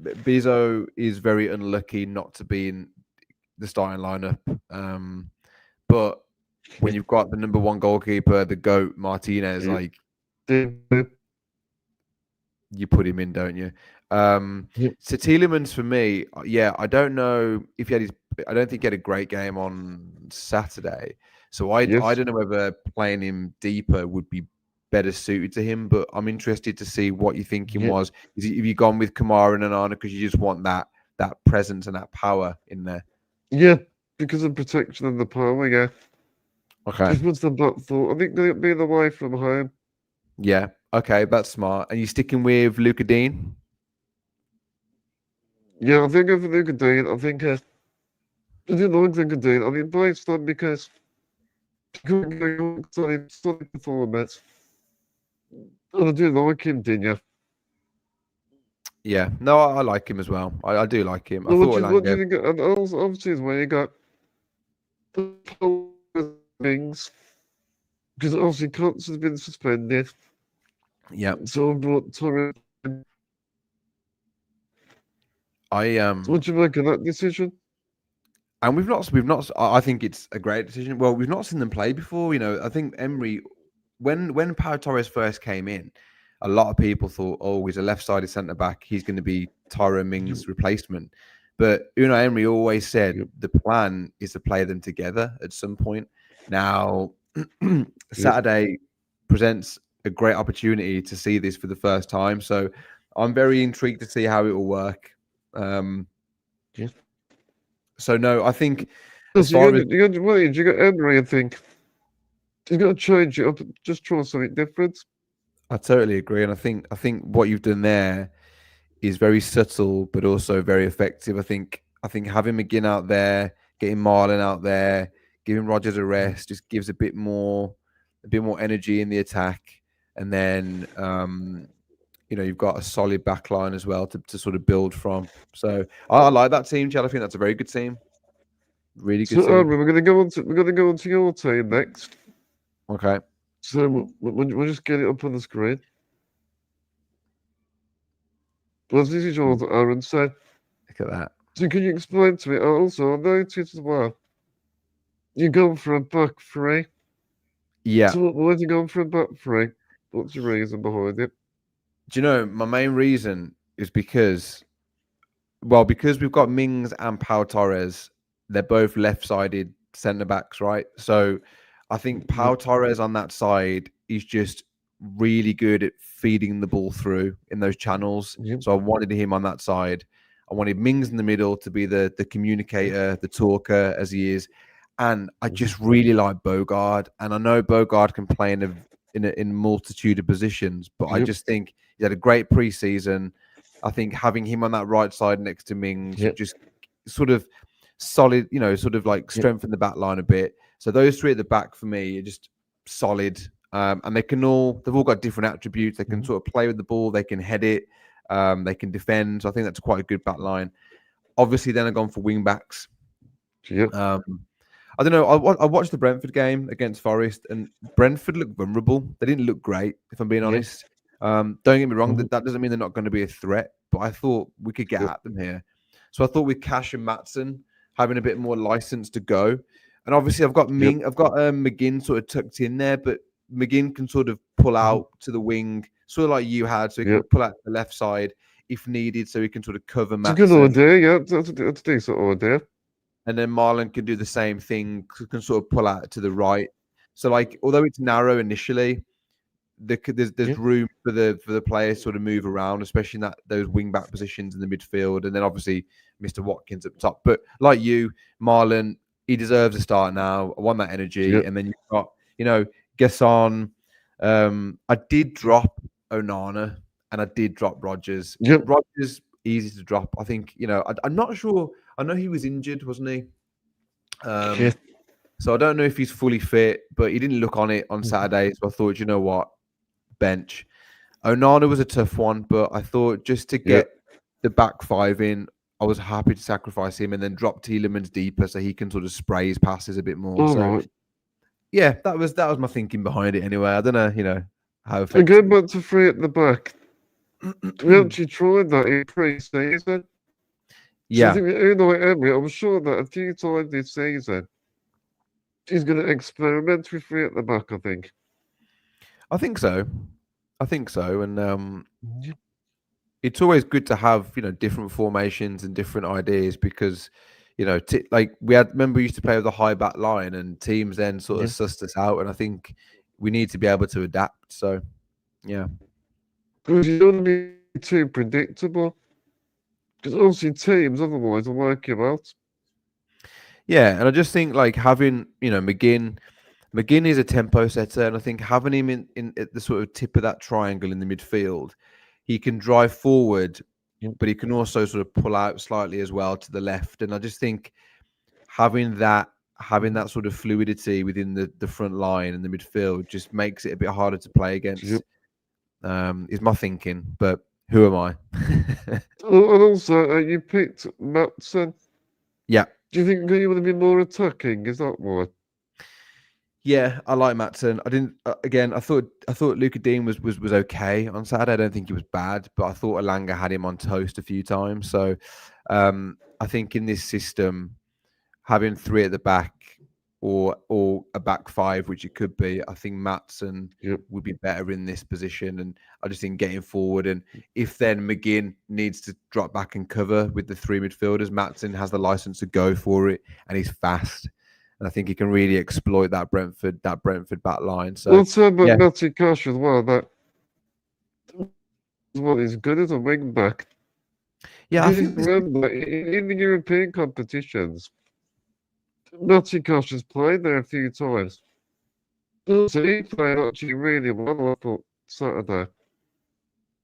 Bizzo is very unlucky not to be in the starting lineup. But when you've got the number one goalkeeper, the GOAT, Martinez, like you put him in, don't you? So Tielemans for me, I don't know if I don't think he had a great game on Saturday. So I don't know whether playing him deeper would be better suited to him, but I'm interested to see what your thinking was. Have you gone with Kamara and Onana because you just want that presence and that power in there? Yeah, because of protection and the power, yeah. Okay. Just what's the butt thought? I think being away from home. Yeah. Okay, that's smart. And you sticking with Luca Dean? Yeah, I think over Luca Dean. I think I didn't like Luca Dean. I mean, based on because solid performance. And I do like him, didn't you? Yeah. No, I like him as well. I do like him. Well, what do you think? And also, obviously, is where you got the things. Because obviously, Cox has been suspended. Yeah. So I brought Torres. So what do you make of that decision? And we've not. I think it's a great decision. Well, we've not seen them play before. I think Emery, when Pau Torres first came in, a lot of people thought, oh, he's a left-sided centre back. He's going to be Tyrone Mings' replacement. But Unai Emery always said the plan is to play them together at some point. Now, Saturday presents a great opportunity to see this for the first time. So I'm very intrigued to see how it will work. So no, I think you got Emery, I think. He's got to change it up. Just try something different. I totally agree, and I think what you've done there is very subtle, but also very effective. I think having McGinn out there, getting Marlon out there, giving Rogers a rest, just gives a bit more energy in the attack, and then you've got a solid back line as well to sort of build from. So I like that team, Chad. I think that's a very good team, really good So, team. Aaron, we're gonna go on to your team next. Okay, So we'll just get it up on the screen. Well, this is yours, Aaron. So, look at that. so can you explain to me? Also, I noticed as well. You go for a back three. Yeah. So why did you go for a back three? What's the reason behind it? Do you know my main reason is because we've got Mings and Pau Torres, they're both left-sided centre backs, right? So I think Pau Torres on that side is just really good at feeding the ball through in those channels. Yep. So I wanted him on that side. I wanted Mings in the middle to be the communicator, the talker as he is. And I just really like Bogard. And I know Bogard can play in a multitude of positions, but I just think he had a great preseason. I think having him on that right side next to Mings just sort of solid, sort of like strengthen the back line a bit. So those three at the back for me are just solid. And they've all got different attributes. They can sort of play with the ball, they can head it, they can defend. So I think that's quite a good back line. Obviously, then I've gone for wing backs. Yep. I don't know. I watched the Brentford game against Forest, and Brentford looked vulnerable. They didn't look great, if I'm being honest. Don't get me wrong, that doesn't mean they're not going to be a threat, but I thought we could get at them here. So I thought with Cash and Maatsen having a bit more license to go, and obviously I've got McGinn sort of tucked in there, but McGinn can sort of pull out to the wing, sort of like you had, so he can pull out to the left side if needed, so he can sort of cover Maatsen. It's a good idea, yeah. That's a decent idea. And then Marlon can do the same thing, can sort of pull out to the right. So, like, although it's narrow initially, there's room for the players to sort of move around, especially in those wing back positions in the midfield. And then obviously Mr. Watkins up top. But like you, Marlon, he deserves a start now. I want that energy. And then you've got, Gesson. I did drop Onana and I did drop Rogers. Rogers, easy to drop. I think, I'm not sure. I know he was injured, wasn't he? So I don't know if he's fully fit, but he didn't look on it on Saturday. So I thought, you know what? Bench. Onana was a tough one, but I thought just to get the back five in, I was happy to sacrifice him and then drop Tielemans deeper so he can sort of spray his passes a bit more. Yeah, that was my thinking behind it anyway. I don't know, how effective. Going back to three at the back, we actually tried that in pre-season. Yeah. So I think Emery, I'm sure that a few times this season, he's going to experiment with three at the back, I think. I think so. And it's always good to have, different formations and different ideas because, remember we used to play with a high back line and teams then sort of sussed us out. And I think we need to be able to adapt. So, yeah. Because you don't want to be too predictable. Because obviously teams otherwise will work you out. Yeah, and I just think like having, McGinn is a tempo setter, and I think having him in at the sort of tip of that triangle in the midfield, he can drive forward, but he can also sort of pull out slightly as well to the left. And I just think having that sort of fluidity within the front line and the midfield just makes it a bit harder to play against. Is my thinking, but who am I? And also, you picked Maatsen. Yeah. Do you think you want to be more attacking? Is that why? Yeah, I like Maatsen. I didn't. Again, I thought Luca Dean was okay on Saturday. I don't think he was bad, but I thought Alanga had him on toast a few times. So, I think in this system, having three at the back or a back five, which it could be, I think Maatsen would be better in this position. And I just think getting forward, and if then McGinn needs to drop back and cover with the three midfielders, Maatsen has the license to go for it, and he's fast. And I think he can really exploit that Brentford back line. So also about Matty Cash as well, that is good as a wing back. Yeah, I think remember in the European competitions, Matty Cash has played there a few times. Also, he played actually really well, I thought, Saturday.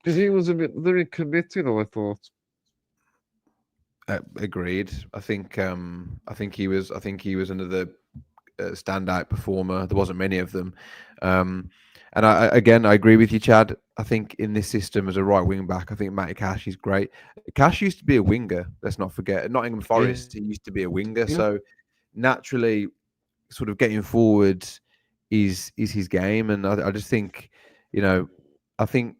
Because he was a bit very committed, I thought. Agreed. I think he was another standout performer. There wasn't many of them, and I agree with you, Chad. I think in this system as a right wing back, I think Matty Cash is great. Cash used to be a winger. Let's not forget. At Nottingham Forest, he used to be a winger. Yeah. So naturally, sort of getting forward is his game, and I just think, I think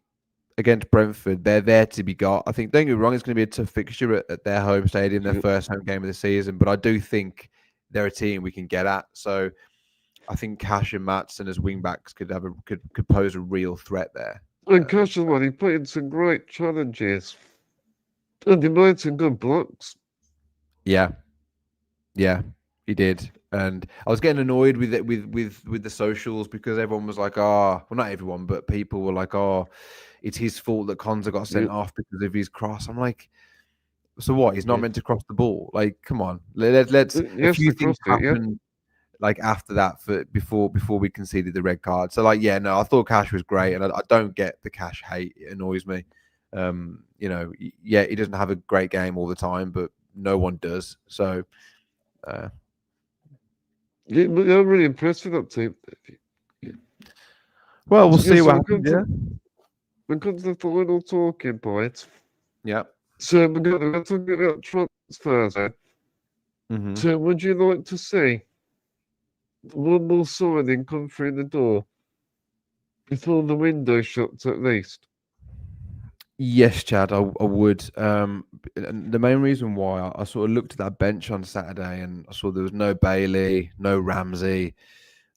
against Brentford, they're there to be got. I think, don't get me wrong, it's going to be a tough fixture at their home stadium, their first home game of the season, but I do think they're a team we can get at. So I think Cash and Maatsen as wing backs could pose a real threat there. And Cash as well, he put in some great challenges. And he made some good blocks. Yeah, he did. And I was getting annoyed with it with the socials because everyone was like, well, not everyone, but people were like, it's his fault that Konza got sent off because of his cross. I'm like, so what? He's not meant to cross the ball. Like, come on. Let's a few things happen like after that before we conceded the red card. So like, yeah, no, I thought Cash was great, and I don't get the Cash hate. It annoys me. He doesn't have a great game all the time, but no one does. So Yeah, but I'm really impressed with that team. Well, we'll see what happens. When it comes to the final talking point. Yeah. So we're going to talk about transfers. So would you like to see one more signing come through the door before the window shuts at least? Yes, Chad, I would. And the main reason why I sort of looked at that bench on Saturday and I saw there was no Bailey, no Ramsey,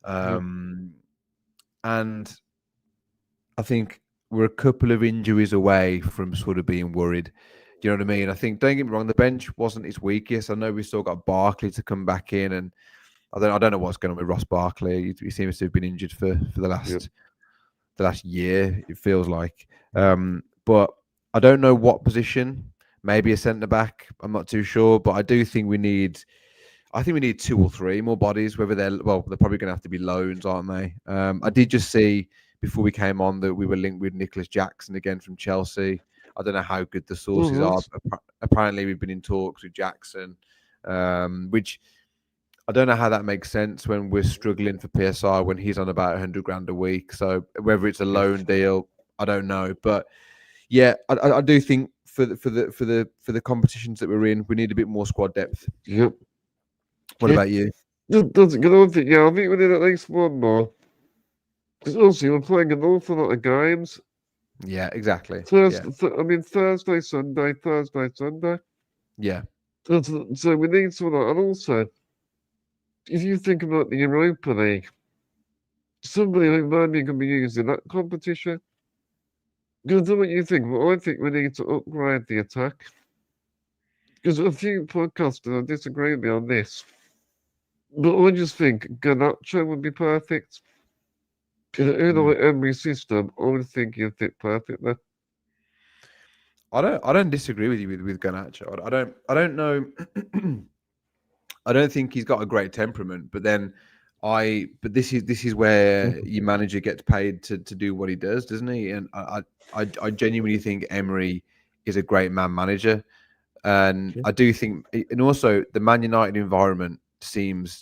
and I think we're a couple of injuries away from sort of being worried. Do you know what I mean? I think, don't get me wrong, the bench wasn't its weakest. I know we still got Barkley to come back in, and I don't know what's going on with Ross Barkley. He seems to have been injured for the last year. It feels like, but I don't know what position. Maybe a centre back. I'm not too sure, but I do think we need. I think we need 2 or 3 more bodies. Whether they're probably going to have to be loans, aren't they? I did just see before we came on that we were linked with Nicholas Jackson again from Chelsea. I don't know how good the sources are. Apparently, we've been in talks with Jackson, which I don't know how that makes sense when we're struggling for PSR when he's on about 100 grand a week. So whether it's a loan deal, I don't know. But yeah, I do think for the competitions that we're in, we need a bit more squad depth. Yep. What about you? Doesn't get on. I think we need at least one more. Because also we're playing an awful lot of games. Yeah, exactly. Thursday, Sunday. Yeah. So we need someone. And also, if you think about the Europa League, somebody who maybe can be used in that competition. I don't know what you think, but I think we need to upgrade the attack. Because a few podcasters disagree with me on this. But I just think Garnacho would be perfect. In every system, I would think he'd fit perfectly. I don't disagree with you with Garnacho. I don't know. I don't think he's got a great temperament, but this is where your manager gets paid to do what he does, doesn't he? And I genuinely think Emery is a great man manager, and I do think, and also the Man United environment seemed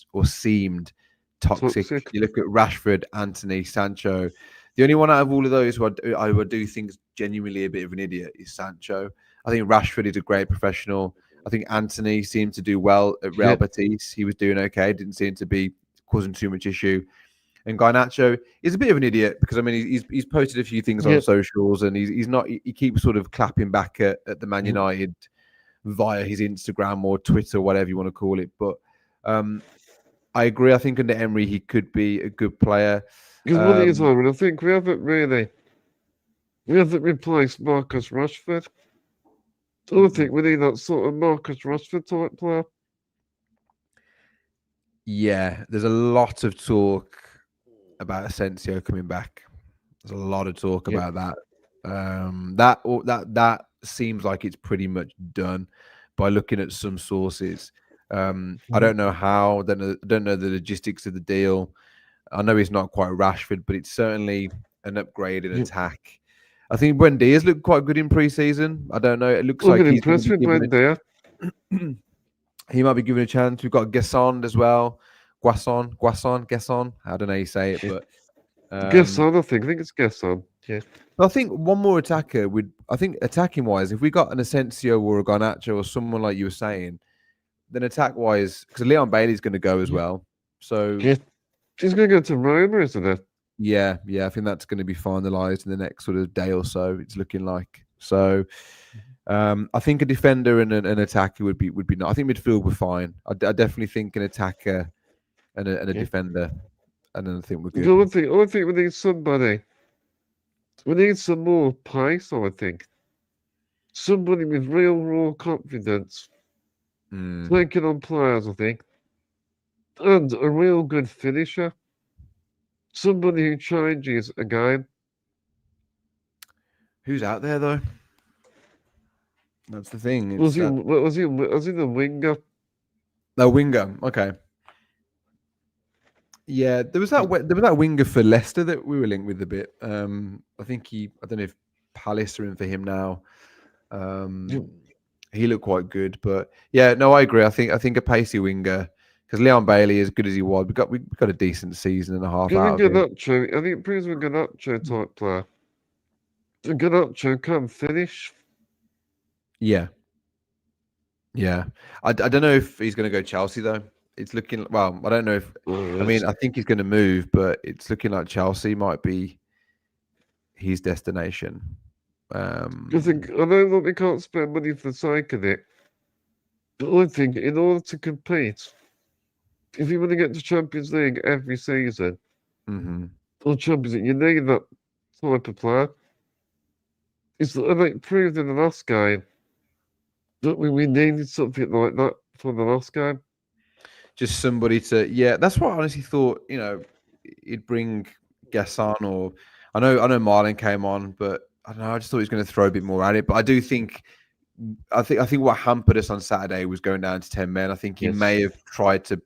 toxic. You look at Rashford, Anthony, Sancho. The only one out of all of those who I do think is genuinely a bit of an idiot is Sancho. I think Rashford is a great professional. I think Anthony seemed to do well at Real Betis. He was doing okay. Didn't seem to be causing too much issue. And Garnacho is a bit of an idiot because he's posted a few things on socials and he's not. He keeps sort of clapping back at the Man United via his Instagram or Twitter, whatever you want to call it. But I agree. I think under Emery he could be a good player. Because what it is, I think we haven't replaced Marcus Rashford. I think we need that sort of Marcus Rashford type player. Yeah, there's a lot of talk about Asensio coming back. There's a lot of talk about that. That seems like it's pretty much done by looking at some sources. I don't know how. Don't know the logistics of the deal. I know he's not quite Rashford, but it's certainly an upgrade in Yeah. attack. I think Buendia's looked quite good in pre-season. I don't know. It looks I've like been he's going to impressed be with given Buendia. he might be given a chance. We've got Guesson as well. Guasson. I don't know how you say it, Yeah. but Gesson, I think it's Gesson. Yeah. I think one more attacker would. I think attacking wise, if we got an Asensio or a Garnacho or someone like you were saying, then attack wise, because Leon Bailey's going to go as Yeah. well. So Yeah. She's going to go to Roma, isn't it? yeah, I think that's going to be finalised in the next sort of day or so. It's looking like so. I think a defender and an attacker would be nice. I think midfield were fine. I definitely think an attacker and a Yeah. defender, and then I think we're good. I think we need somebody. We need some more pace, I think. Somebody with real raw confidence. Taking on players, I think. And a real good finisher. Somebody who changes a game. Who's out there though? That's the thing. Was he the winger? No, winger. Okay. Yeah, there was that winger for Leicester that we were linked with a bit. I think I don't know if Palace are in for him now. He looked quite good, but yeah, no, I agree. I think a pacey winger because Leon Bailey, as good as he was, we got a decent season and a half out of him. I think it proves a Garnacho type player. A Garnacho can finish. Yeah. I don't know if he's going to go Chelsea though. It's looking well. I don't know if. I mean, I think he's going to move, but it's looking like Chelsea might be his destination. I know that we can't spend money for the sake of it, but I think in order to compete, if you want to get to Champions League every season, or Champions League, you need that type of player. It proved in the last game that we needed something like that for the last game. Just somebody to, yeah, that's what I honestly thought. He'd bring Gasson or I know Marlon came on, but I don't know. I just thought he was going to throw a bit more at it. But I do think, I think what hampered us on Saturday was going down to 10 men. I think he may have tried to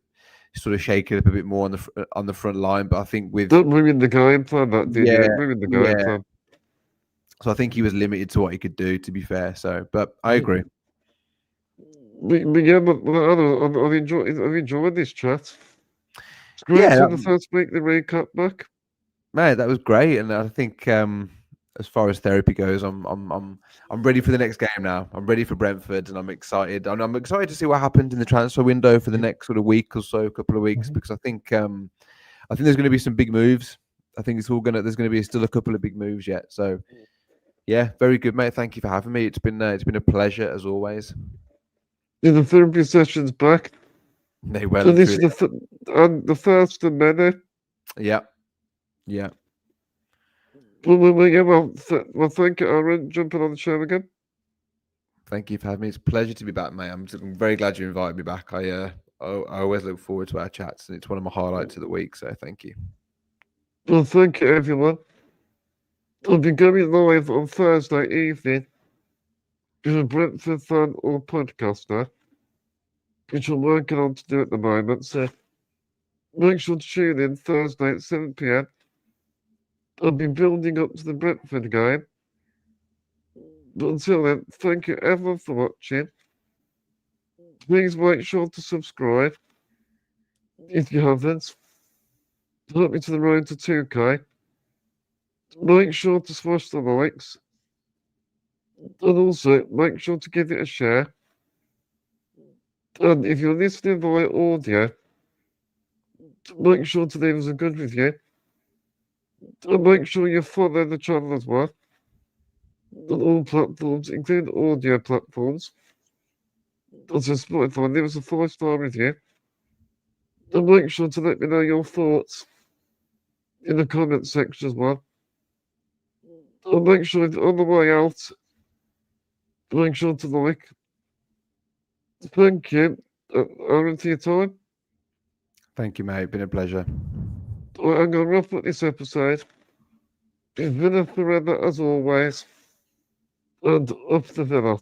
sort of shake it up a bit more on the front line, but I think with don't ruin the game plan. That did ruin the game plan. So I think he was limited to what he could do. To be fair, but I agree. But I've enjoyed this chat. It's great to the first week the recap back. Man, that was great, and I think as far as therapy goes, I'm ready for the next game now. I'm ready for Brentford, and I'm excited. And I'm excited to see what happens in the transfer window for the next sort of week or so, couple of weeks, because I think there's going to be some big moves. I think there's going to be still a couple of big moves yet. So yeah, very good, mate. Thank you for having me. It's been a pleasure as always. Yeah, the therapy session's back. They well. So this is the first of many. Yeah. Well, thank you, Aaron, jumping on the show again. Thank you for having me. It's a pleasure to be back, mate. I'm very glad you invited me back. I always look forward to our chats, and it's one of my highlights of the week. So thank you. Well, thank you, everyone. I'll be going live on Thursday evening with a Brentford fan or podcaster, which I'm working on to do at the moment. So make sure to tune in Thursday at 7 p.m. I'll be building up to the Brentford game. But until then, thank you everyone for watching. Please make sure to subscribe if you haven't. Help me to the road to 2K. Make sure to smash the likes. And also, make sure to give it a share. And if you're listening via audio, make sure to leave us a good review. And make sure you follow the channel as well. On all platforms, including audio platforms. Also Spotify, leave us a 5-star review. And make sure to let me know your thoughts in the comment section as well. And make sure on the way out, make sure to like. Thank you, Aaron, for your time. Thank you, mate. Been a pleasure. I'm going to wrap up this episode. It's been a forever as always. And up the villa.